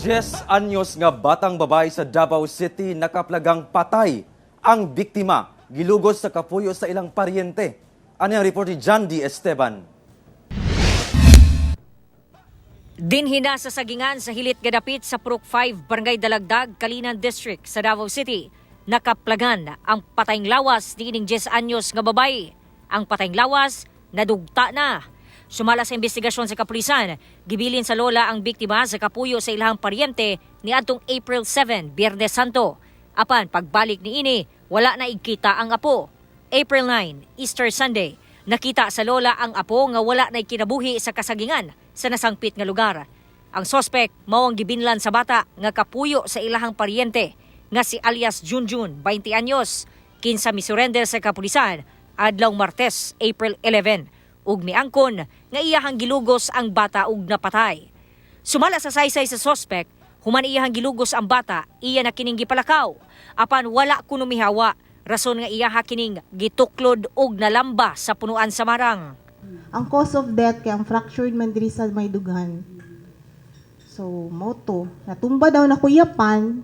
10 anyos nga batang babae sa Davao City nakaplagang patay. Ang biktima gilugos sa kapuyo sa ilang paryente. Ano ang report ni John D. Esteban? Dinhina sa sagingan sa hilit gadapit sa Purok 5, Barangay Dalagdag, Kalinan District sa Davao City. Nakaplagan ang patayng lawas ni ining 10 anyos nga babae. Ang patayng lawas nadugta na. Sumala sa investigasyon sa kapulisan, gibilin sa lola ang biktima sa kapuyo sa ilahang paryente ni adtong April 7, Biyernes Santo. Apan pagbalik ni ini, wala na igkita ang apo. April 9, Easter Sunday, nakita sa lola ang apo nga wala na kinabuhi sa kasagingan sa nasangpit nga lugar. Ang sospek mao ang gibinlan sa bata nga kapuyo sa ilahang paryente nga si alias Junjun, 20 anyos, kinsa misurrender sa kapulisan adlawng Martes, April 11. Ug miangkon nga iyahang gilugos ang bata ug napatay. Sumala sa saysay sa sospek, human iyahang gilugos ang bata, iya na kining gipalakaw. Apan wala kuno mihawa, rason nga iyaha kining gituklod ug nalamba sa punuan sa marang. Ang cause of death kay ang fractured man diri sa may dughan. So, moto, natumba daw na kuyapan,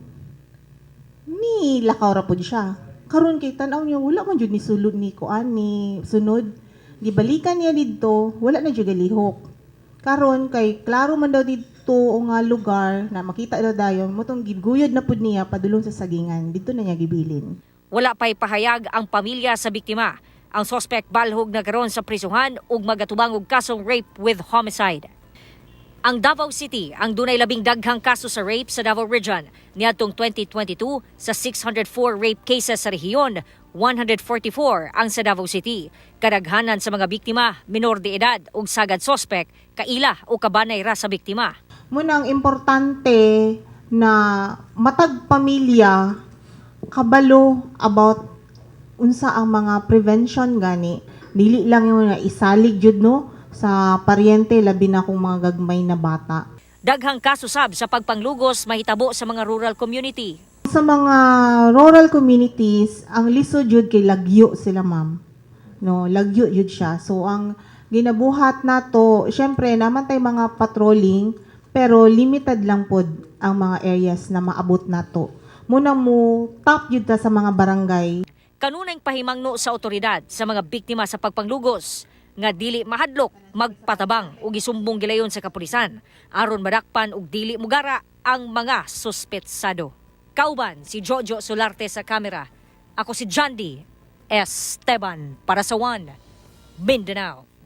ni lakaw ra pud siya. Karon kay tan-aw niya wala man jud ni sulod ni kuan ni sunod. Gibalikan niya didto, wala na jud galihok. Karon kay klaro man daw didto nga lugar na makita daw dayon, motong giguyod na pud niya padulong sa sagingan. Didto na niya gibilin. Wala pa'y pahayag ang pamilya sa biktima. Ang sospek balhog na karon sa prisuhan ug magatubang og kasong rape with homicide. Ang Davao City ang dunay labing daghang kaso sa rape sa Davao Region. Niadtong 2022 sa 604 rape cases sa rehiyon, 144 ang sa Davao City. Kadaghanan sa mga biktima, minor de edad ug sagad sospek, kaila o kabanay ra sa biktima. Muna ang importante na matag pamilya kabalo about unsa ang mga prevention gani. Dili lang yung isalig jud no sa paryente labi na kung mga gagmay na bata. Daghang kaso sab sa pagpanglugos mahitabo sa mga rural community. Sa mga rural communities, ang lisod jud kay lagyo sila ma'am. No, lagyo jud siya. So ang ginabuhat nato, syempre naman tay mga patrolling, pero limited lang pod ang mga areas na maabot nato. Muna mo top jud ta sa mga barangay. Kanunay pahimangno sa otoridad sa mga biktima sa pagpanglugos nga dili mahadlok, magpatabang ug isumbong gilayon sa kapulisan aron madakpan ug dili mugara ang mga suspetsado. Kauban si Jojo Solarte sa kamera. Ako si John D. Esteban para sa One Mindanao.